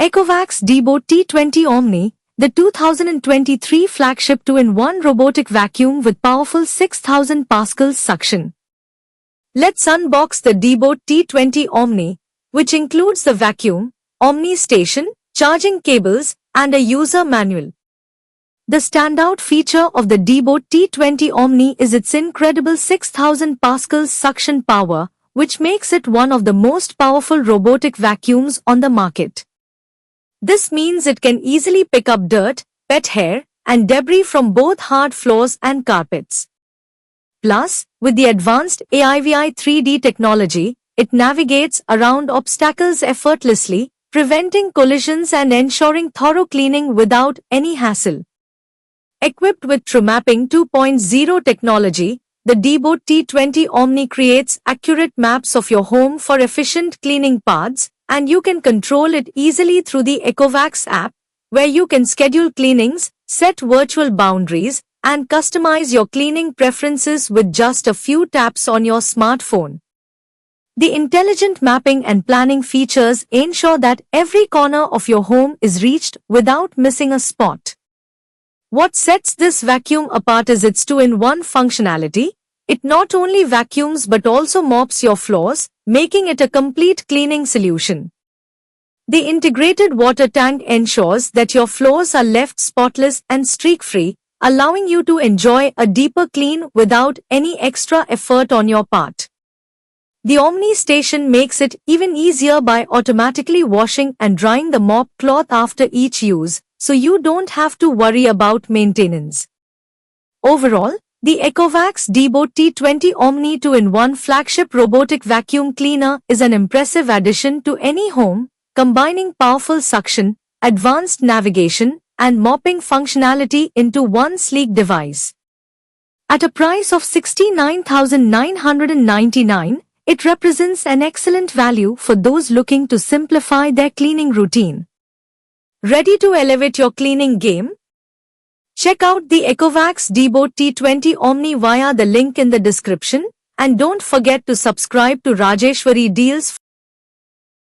ECOVACS DEEBOT T20 Omni, the 2023 flagship 2-in-1 robotic vacuum with powerful 6000 pascals suction. Let's unbox the DEEBOT T20 Omni, which includes the vacuum, Omni station, charging cables, and a user manual. The standout feature of the DEEBOT T20 Omni is its incredible 6000 pascals suction power, which makes it one of the most powerful robotic vacuums on the market. This means it can easily pick up dirt, pet hair, and debris from both hard floors and carpets. Plus, with the advanced AIVI 3D technology, it navigates around obstacles effortlessly, preventing collisions and ensuring thorough cleaning without any hassle. Equipped with TrueMapping 2.0 technology, the DEEBOT T20 Omni creates accurate maps of your home for efficient cleaning paths, and you can control it easily through the ECOVACS app, where you can schedule cleanings, set virtual boundaries, and customize your cleaning preferences with just a few taps on your smartphone. The intelligent mapping and planning features ensure that every corner of your home is reached without missing a spot. What sets this vacuum apart is its 2-in-1 functionality. It not only vacuums but also mops your floors, making it a complete cleaning solution. The integrated water tank ensures that your floors are left spotless and streak-free, allowing you to enjoy a deeper clean without any extra effort on your part. The Omni station makes it even easier by automatically washing and drying the mop cloth after each use, so you don't have to worry about maintenance. Overall, the ECOVACS DEEBOT T20 Omni 2-in-1 flagship robotic vacuum cleaner is an impressive addition to any home, combining powerful suction, advanced navigation, and mopping functionality into one sleek device. At a price of $69,999, it represents an excellent value for those looking to simplify their cleaning routine. Ready to elevate your cleaning game? Check out the ECOVACS DEEBOT T20 Omni via the link in the description, and don't forget to subscribe to Rajeshwari Deals.